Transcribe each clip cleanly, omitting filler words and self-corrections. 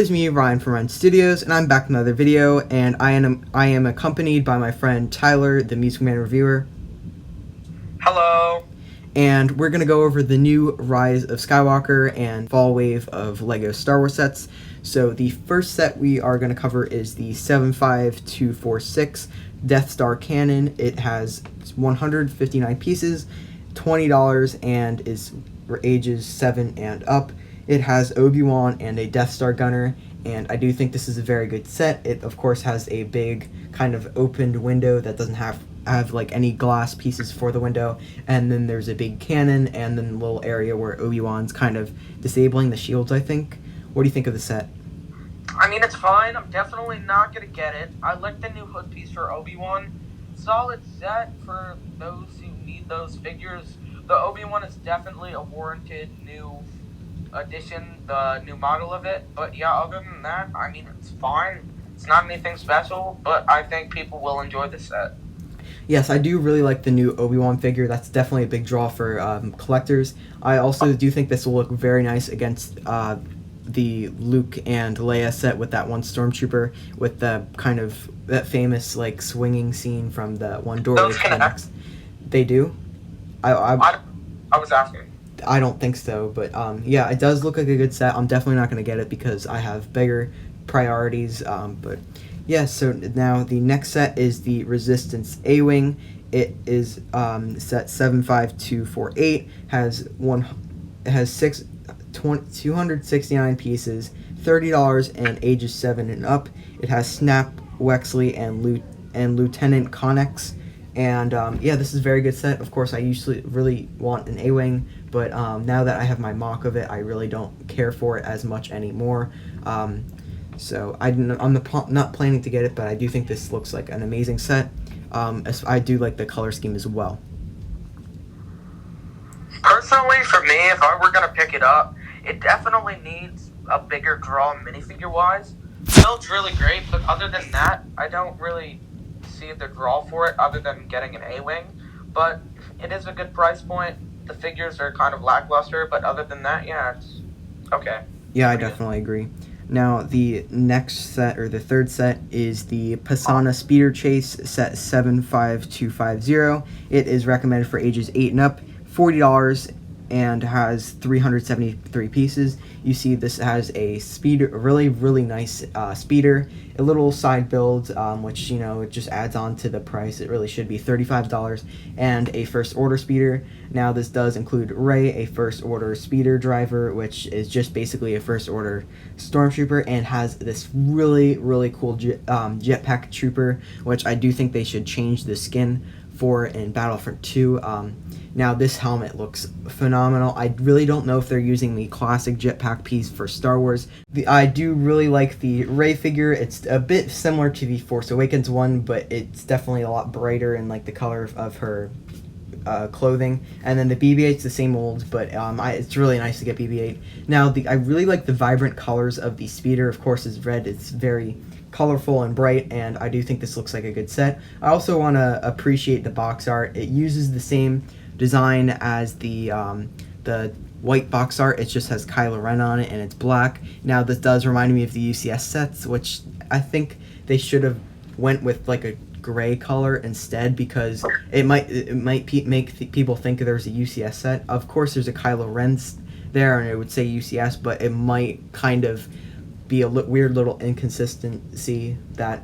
What is me, Ryan from Ryan Studios, and I'm back with another video, and I am accompanied by my friend Tyler, TheMusicManReviewer. Hello. And we're going to go over the new Rise of Skywalker and fall wave of LEGO Star Wars sets. So the first set we are going to cover is the 75246 Death Star Cannon. It has 159 pieces, $20, and is for ages 7 and up. It has Obi-Wan and a Death Star gunner, and I do think this is a very good set. It, of course, has a big kind of opened window that doesn't have like any glass pieces for the window, and then there's a big cannon, and then a little area where Obi-Wan's kind of disabling the shields, I think. What do you think of the set? I mean, it's fine. I'm definitely not going to get it. I like the new hood piece for Obi-Wan. Solid set for those who need those figures. The Obi-Wan is definitely a warranted new addition, the new model of it. But yeah, other than that, I mean, it's fine. It's not anything special, but I think people will enjoy the set. Yes, I do really like the new Obi-Wan figure. That's definitely a big draw for collectors. I also do think this will look very nice against the Luke and Leia set with that one Stormtrooper with the kind of that famous like swinging scene from the one door. Those connect. They do? I was asking. I don't think so, but yeah, it does look like a good set. I'm definitely not going to get it because I have bigger priorities, but yeah, so now the next set is the Resistance Awing. It is set 75248, has 269 pieces, $30, and ages 7 and up. It has Snap, Wexley, and Lieutenant Connex. And yeah, this is a very good set. Of course, I usually really want an A-Wing, but now that I have my mock of it, I really don't care for it as much anymore. So I'm not planning to get it, but I do think this looks like an amazing set. I do like the color scheme as well. Personally, for me, if I were going to pick it up, it definitely needs a bigger draw minifigure-wise. Build's really great, but other than that, I don't really see the draw for it other than getting an A-Wing. But it is a good price point. The figures are kind of lackluster, but other than that, yeah, it's okay. Yeah, I definitely agree. Now, the next set, or the third set, is the Pisana Speeder Chase set 75250. It is recommended for ages 8 and up, $40, and has 373 pieces. You see this has a speeder, a really nice speeder, a little side build, which, you know, it just adds on to the price. It really should be $35, and a first order speeder. Now this does include Rey, a first order speeder driver, which is just basically a first order stormtrooper, and has this really cool jetpack trooper, which I do think they should change the skin for in Battlefront 2. Now this helmet looks phenomenal. I really don't know if they're using the classic jetpack piece for Star Wars. I do really like the Rey figure. It's a bit similar to the Force Awakens one, but it's definitely a lot brighter in like the color of her clothing. And then the BB-8's the same old, but it's really nice to get BB-8. Now I really like the vibrant colors of the speeder. Of course, it's red. It's very colorful and bright, and I do think this looks like a good set. I also want to appreciate the box art. It uses the same design as the white box art. It just has Kylo Ren on it, and it's black. Now this does remind me of the UCS sets, which I think they should have went with like a gray color instead, because it might make people think there's a UCS set. Of course, there's a Kylo Ren there, and it would say UCS, but it might kind of be a weird little inconsistency that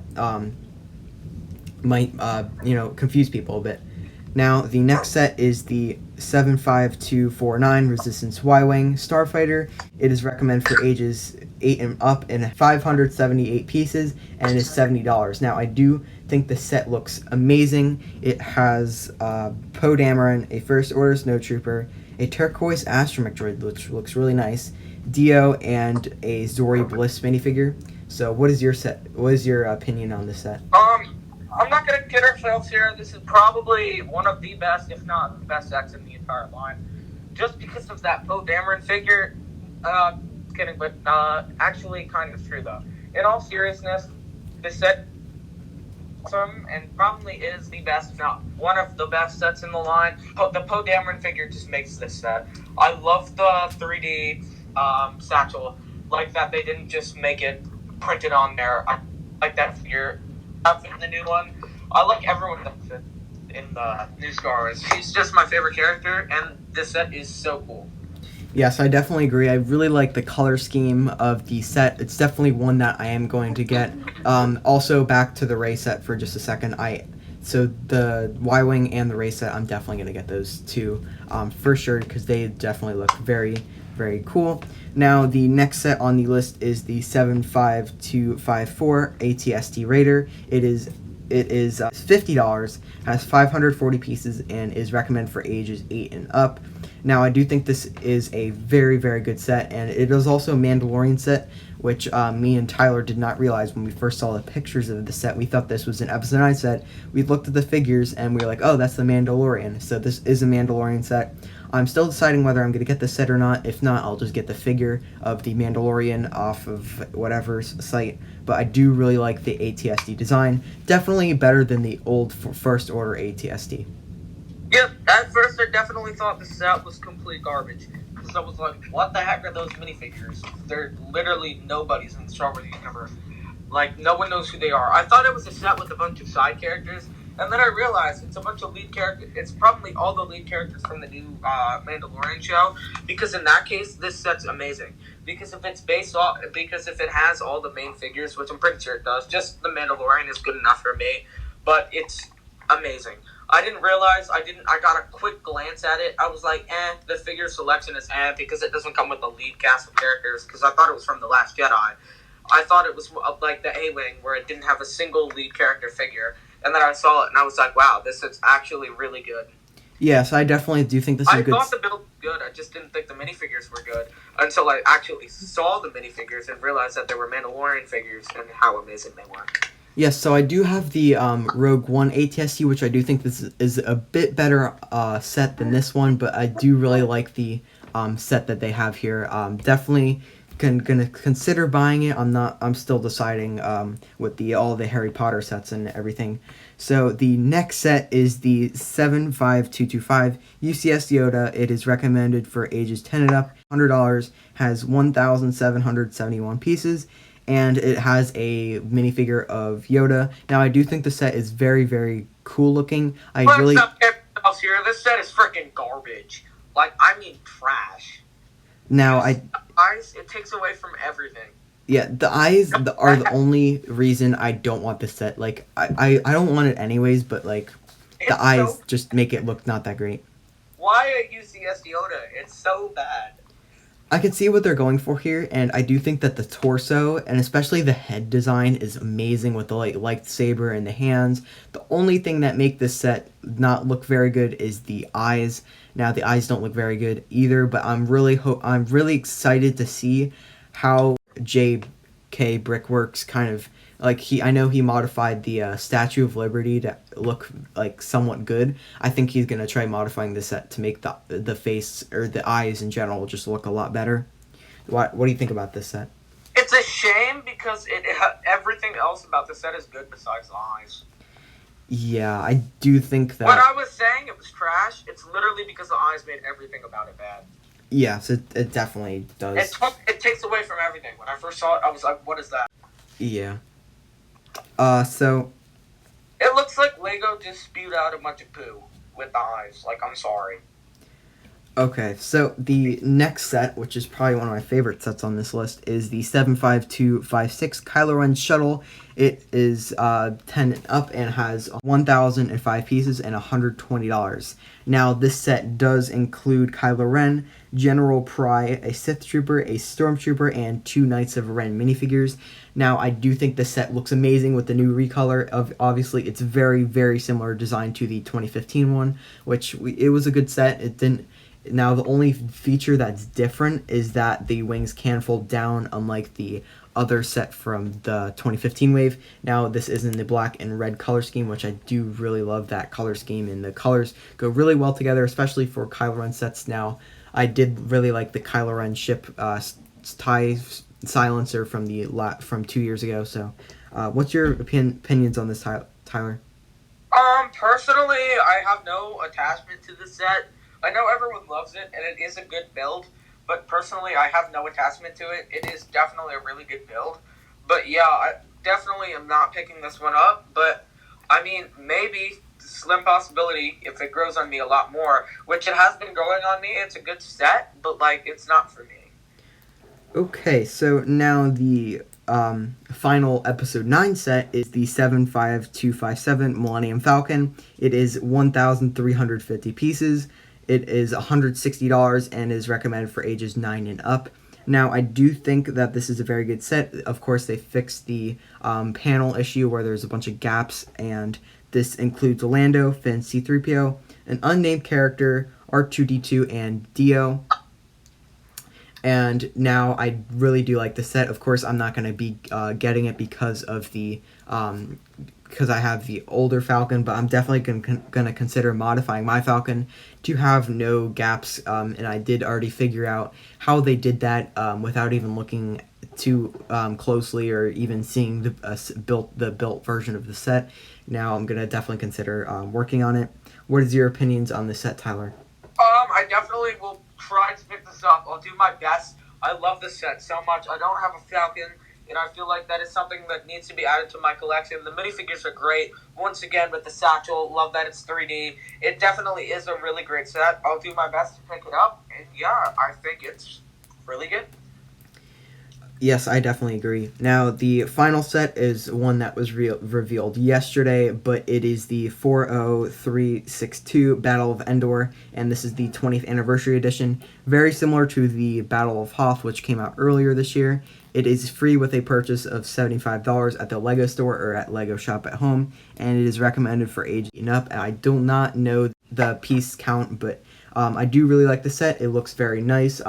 might confuse people a bit. Now, the next set is the 75249 Resistance YWing Starfighter. It is recommended for ages 8 and up, and 578 pieces, and it is $70. Now, I do think the set looks amazing. It has Poe Dameron, a First Order Snowtrooper, a turquoise astromech droid, which looks really nice, Dio, and a Zori Bliss minifigure. So, what is your opinion on this set? I'm not going to kid ourselves here. This is probably one of the best, if not the best sets in the entire line. Just because of that Poe Dameron figure. Kidding, but actually kind of true, though. In all seriousness, this set is awesome and probably is the best, if not one of the best sets in the line. The Poe Dameron figure just makes this set. I love the 3D satchel. like that they didn't just make it printed on there. I like that figure outfit in the new one. I like everyone outfit in the new Star Wars. He's just my favorite character, and this set is so cool. Yes, I definitely agree. I really like the color scheme of the set. It's definitely one that I am going to get. Also, back to the Rey set for just a second. So the YWing and the Rey set, I'm definitely going to get those two for sure because they definitely look very, very cool. Now, the next set on the list is the 75254 ATST Raider. It is $50, has 540 pieces, and is recommended for ages 8 and up. Now, I do think this is a very, very good set, and it is also a Mandalorian set, which me and Tyler did not realize when we first saw the pictures of the set. We thought this was an Episode 9 set. We looked at the figures, and we were like, oh, that's the Mandalorian. So this is a Mandalorian set. I'm still deciding whether I'm going to get the set or not. If not, I'll just get the figure of the Mandalorian off of whatever site. But I do really like the ATSD design. Definitely better than the old First Order ATSD. Yep, at first I definitely thought the set was complete garbage. Because I was like, what the heck are those minifigures? They're literally nobodies in the Star Wars universe. Like, no one knows who they are. I thought it was a set with a bunch of side characters, and then I realized it's a bunch of lead characters. It's probably all the lead characters from the new Mandalorian show, because in that case, this set's amazing. Because if it has all the main figures, which I'm pretty sure it does, just the Mandalorian is good enough for me, but it's amazing. I didn't realize, I got a quick glance at it. I was like, the figure selection is because it doesn't come with the lead cast of characters, because I thought it was from The Last Jedi. I thought it was like the Awing, where it didn't have a single lead character figure. And then I saw it, and I was like, wow, this is actually really good. Yes, I definitely do think this is a good... I thought the build was good, I just didn't think the minifigures were good until I actually saw the minifigures and realized that they were Mandalorian figures and how amazing they were. Yes, so I do have the Rogue One ATST, which I do think this is a bit better set than this one, but I do really like the set that they have here. Definitely gonna consider buying it. I'm still deciding with all the Harry Potter sets and everything. So the next set is the 75225 UCS Yoda. It is recommended for ages 10 and up. $100, has 1,771 pieces. And it has a minifigure of Yoda. Now, I do think the set is very, very cool looking. What's up, everyone else here? This set is freaking garbage. Like, I mean trash. Now, the eyes, it takes away from everything. Yeah, the eyes are the only reason I don't want this set. Like, I don't want it anyways, but, like, the eyes just make it look not that great. Why a UCS Yoda? It's so bad. I can see what they're going for here, and I do think that the torso, and especially the head design, is amazing with the lightsaber and the hands. The only thing that make this set not look very good is the eyes. Now, the eyes don't look very good either, but I'm really excited to see how J.K. Brickworks kind of... I know he modified the Statue of Liberty to look, somewhat good. I think he's going to try modifying the set to make the face, or the eyes in general, just look a lot better. What do you think about this set? It's a shame, because everything else about the set is good besides the eyes. Yeah, I do think that... When I was saying it was trash, it's literally because the eyes made everything about it bad. Yes, it definitely does. It takes away from everything. When I first saw it, I was like, what is that? Yeah. So... It looks like Lego just spewed out a bunch of poo with the eyes. Like, I'm sorry. Okay, so the next set, which is probably one of my favorite sets on this list, is the 75256 Kylo Ren Shuttle. It is 10 and up and has 1,005 pieces and $120. Now, this set does include Kylo Ren, General Pry, a Sith Trooper, a Stormtrooper, and 2 Knights of Ren minifigures. Now, I do think this set looks amazing with the new recolor. Obviously, it's very, very similar design to the 2015 one, which it was a good set. It didn't... Now, the only feature that's different is that the wings can fold down, unlike the other set from the 2015 wave. Now, this is in the black and red color scheme, which I do really love that color scheme, and the colors go really well together, especially for Kylo Ren sets. Now, I did really like the Kylo Ren ship tie silencer from 2 years ago. So, what's your opinions on this, Tyler? Personally, I have no attachment to the set. I know everyone loves it, and it is a good build, but personally, I have no attachment to it. It is definitely a really good build. But yeah, I definitely am not picking this one up. But I mean, maybe slim possibility if it grows on me a lot more, which it has been growing on me. It's a good set, but like it's not for me. Okay, so now the final episode 9 set is the 75257 Millennium Falcon. It is 1,350 pieces. It is $160 and is recommended for ages 9 and up. Now, I do think that this is a very good set. Of course, they fixed the panel issue where there's a bunch of gaps, and this includes Lando, Finn, C-3PO, an unnamed character, R2-D2, and Dio. And now I really do like the set. Of course, I'm not going to be getting it because of the because I have the older Falcon, but I'm definitely going to consider modifying my Falcon to have no gaps. And I did already figure out how they did that without even looking too closely or even seeing the built version of the set. Now I'm going to definitely consider working on it. What is your opinions on the set, Tyler? I definitely will try to pick this up. I'll do my best. I love this set so much. I don't have a Falcon, and I feel like that is something that needs to be added to my collection. The minifigures are great. Once again, with the satchel, love that it's 3D. It definitely is a really great set. I'll do my best to pick it up, and yeah, I think it's really good. Yes, I definitely agree. Now, the final set is one that was revealed yesterday, but it is the 40362 Battle of Endor, and this is the 20th Anniversary Edition. Very similar to the Battle of Hoth, which came out earlier this year. It is free with a purchase of $75 at the LEGO store or at LEGO Shop at Home, and it is recommended for age and up. And I do not know the piece count, but I do really like the set. It looks very nice.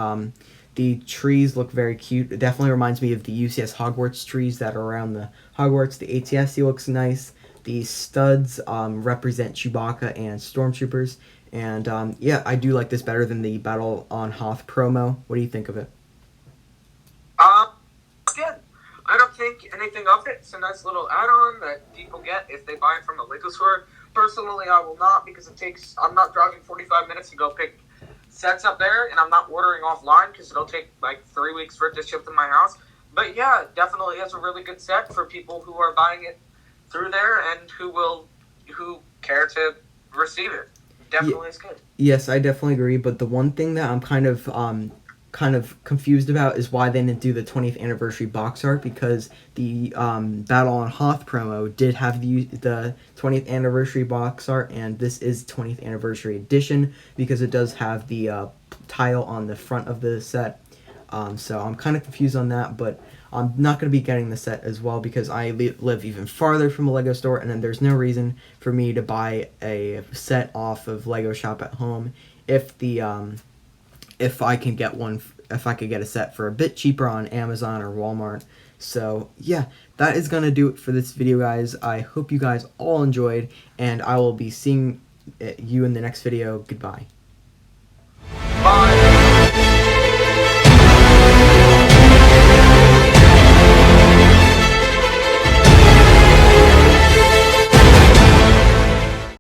The trees look very cute. It definitely reminds me of the UCS Hogwarts trees that are around the Hogwarts. The ATSC looks nice. The studs represent Chewbacca and Stormtroopers. And yeah, I do like this better than the Battle on Hoth promo. What do you think of it? Good. I don't think anything of it. It's a nice little add-on that people get if they buy it from the LEGO store. Personally, I will not because I'm not driving 45 minutes to go pick sets up there, and I'm not ordering offline because it'll take like 3 weeks for it to ship to my house. But yeah, definitely is a really good set for people who are buying it through there and who care to receive it. Definitely is good. Yes, I definitely agree. But the one thing that I'm kind of confused about is why they didn't do the 20th anniversary box art, because the Battle on Hoth promo did have the 20th anniversary box art, and this is 20th anniversary edition because it does have the tile on the front of the set. So I'm kind of confused on that, but I'm not going to be getting the set as well because I live even farther from a LEGO store, and then there's no reason for me to buy a set off of LEGO Shop at Home if I could get a set for a bit cheaper on Amazon or Walmart. So yeah, that is gonna do it for this video, guys. I hope you guys all enjoyed, and I will be seeing you in the next video. Goodbye.